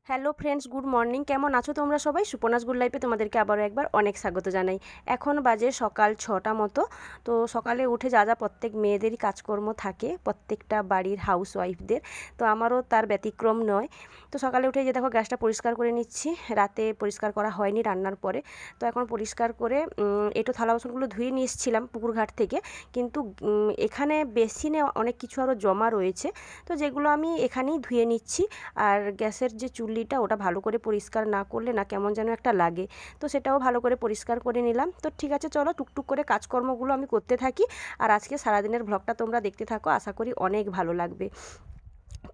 Hello friends, good morning. কেমন আছো তোমরা সবাই? সুপর্ণাস গুড লাইফে তোমাদেরকে আবারও একবার অনেক স্বাগত জানাই। এখন বাজে সকাল 6টা মতো। তো সকালে উঠে যা যা প্রত্যেক মেয়েদেরই কাজকর্ম থাকে, প্রত্যেকটা বাড়ির হাউস ওয়াইফদের, তো আমারও তার ব্যতিক্রম নয়। তো সকালে উঠে যে দেখো গ্যাসটা পরিষ্কার করে নিচ্ছি। রাতে পরিষ্কার করা হয়নি রান্নার পরে, তো এখন পরিষ্কার করে একটু থালা বাসনগুলো ধুয়ে নিয়ে এসেছিলাম পুকুরঘাট থেকে। কিন্তু এখানে বেসিনে অনেক কিছু আরও জমা রয়েছে, তো যেগুলো আমি এখানেই ধুয়ে নিচ্ছি। আর গ্যাসের যে চুল্লিটা, ওটা ভালো করে পরিষ্কার না করলে না কেমন যেন একটা লাগে, তো সেটাও ভালো করে পরিষ্কার করে নিলাম। তো ঠিক আছে, চলো টুকটুক করে কাজকর্মগুলো আমি করতে থাকি। আর আজকে সারাদিনের ভ্লগটা তোমরা দেখতে থাকো, আশা করি অনেক ভালো লাগবে।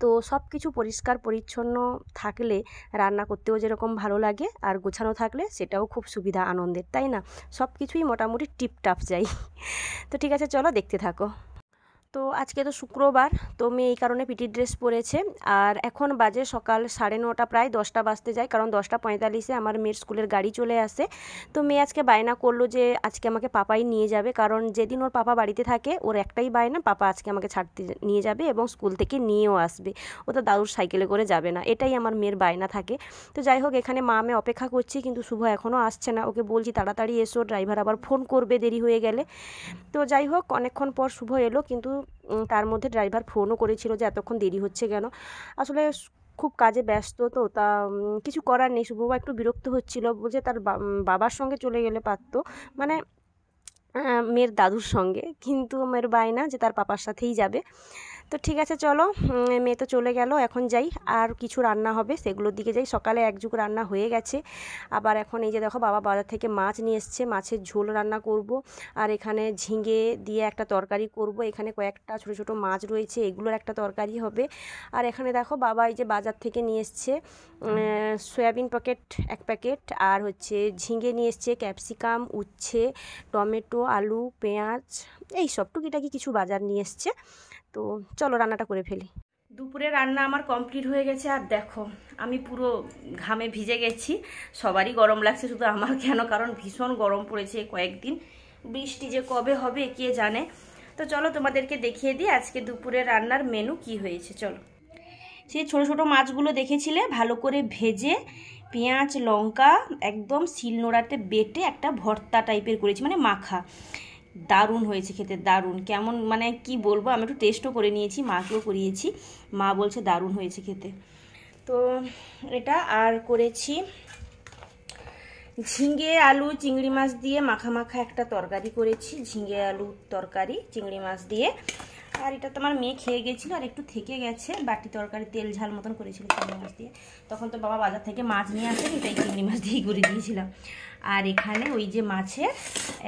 তো সব কিছু পরিষ্কার পরিচ্ছন্ন থাকলে রান্না করতেও যেরকম ভালো লাগে, আর গোছানো থাকলে সেটাও খুব সুবিধা আনন্দের, তাই না? সব কিছুই মোটামুটি টিপটাপ যাই। তো ঠিক আছে, চলো দেখতে থাকো। তো আজকে তো শুক্রবার, তো মেয়ে এই কারণে পিটি ড্রেস পরেছে। আর এখন বাজে সকাল 9:30, প্রায় 10টা বাজতে যায়, কারণ 10টা 45-এ আমার মেয়ের স্কুলের গাড়ি চলে আসে। তো মেয়ে আজকে বায়না করলো যে আজকে আমাকে পাপাই নিয়ে যাবে, কারণ যেদিন ওর পাপা বাড়িতে থাকে ওর একটাই বায়না, পাপা আজকে আমাকে ছাড়তে নিয়ে যাবে এবং স্কুল থেকে নিয়েও আসবে। ও তো দাদুর সাইকেলে করে যাবে না, এটাই আমার মেয়ের বায়না থাকে। তো যাই হোক, এখানে মা আমি অপেক্ষা করছি, কিন্তু শুভ এখনও আসছে না। ওকে বলছি তাড়াতাড়ি এসো, ড্রাইভার আবার ফোন করবে দেরি হয়ে গেলে। তো যাই হোক, অনেকক্ষণ পর শুভ এলো, কিন্তু তার মধ্যে ড্রাইভার ফোনও করেছিল যে এতক্ষণ দেরি হচ্ছে কেন। আসলে খুব কাজে ব্যস্ত, তো তা কিছু করার নেই। শুভবা একটু বিরক্ত হচ্ছিল, বলছে তার বাবার সঙ্গে চলে গেলে পারতো, মানে মেয়ের দাদুর সঙ্গে, কিন্তু মেয়ের বায়না যে তার পাপার সাথেই যাবে। তো ঠিক আছে, চলো, মেয়ে তো চলে গেল, এখন যাই। আর কিছু রান্না হবে সেগুলোর দিকে যাই। সকালে এক যুগ রান্না হয়ে গেছে, আবার এখন এই যে দেখো বাবা বাজার থেকে মাছ নিয়ে এসছে, মাছের ঝোল রান্না করব। আর এখানে ঝিঙে দিয়ে একটা তরকারি করব। এখানে কয়েকটা ছোটো ছোটো মাছ রয়েছে, এগুলোর একটা তরকারি হবে। আর এখানে দেখো বাবা এই যে বাজার থেকে নিয়ে এসছে সয়াবিন প্যাকেট 1 প্যাকেট, আর হচ্ছে ঝিঙে নিয়ে এসছে, ক্যাপসিকাম, উচ্ছে, টমেটো, আলু, পেঁয়াজ, এই সব টুকিটাকি কিছু বাজার নিয়ে এসছে। তো চলো রান্নাটা করে ফেলি। দুপুরে রান্না আমার কমপ্লিট হয়ে গেছে। আর দেখো আমি পুরো ঘামে ভিজে গেছি। সবারই গরম লাগছে, শুধু আমার কেন, কারণ ভীষণ গরম পড়েছে কয়েকদিন। বৃষ্টি যে কবে হবে কে জানে। তো চলো তোমাদেরকে দেখিয়ে দিই আজকে দুপুরে রান্নার মেনু কি হয়েছে। চলো, সেই ছোট ছোট মাছগুলো দেখেছিলে, ভালো করে ভেজে পেঁয়াজ লঙ্কা একদম শিলনোড়াতে বেটে একটা ভর্তা টাইপের করেছি, মানে মাখা। দারুণ হয়েছে খেতে, দারুণ। কেমন মানে কি বলবো, আমি একটু টেস্টও করে নিয়েছি, মাকেও করিয়েছি, মা বলছে দারুণ হয়েছে খেতে। তো এটা আর করেছি ঝিঙে আলু চিংড়ি মাছ দিয়ে মাখা মাখা একটা তরকারি করেছি, ঝিঙে আলু তরকারি চিংড়ি মাছ দিয়ে। আর এটা তোমার মেয়ে খেয়ে গেছিলো, আর একটু থেকে গেছে, বাটি তরকারি তেল ঝাল মতন করেছিল চিংড়ি মাছ দিয়ে। তখন তো বাবা বাজার থেকে মাছ নিয়ে আসেনি, তাই চিংড়ি মাছ দিয়েই করে দিয়েছিলাম। আর এখানে ওই যে মাছের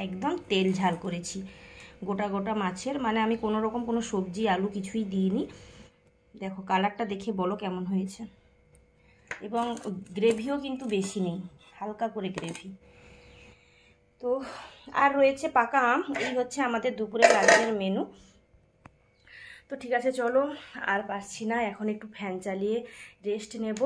একদম তেল ঝাল করেছি, গোটা গোটা মাছের, মানে আমি কোনো রকম কোনো সবজি আলু কিছুই দিইনি। দেখো কালারটা দেখে বলো কেমন হয়েছে। এবং গ্রেভিও কিন্তু বেশি নেই, হালকা করে গ্রেভি। তো আর রয়েছে পাকা আম। এই হচ্ছে আমাদের দুপুরের লাঞ্চের মেনু। তো ঠিক আছে, চলো আর পারছি না, এখন একটু ফ্যান চালিয়ে রেস্ট নেব।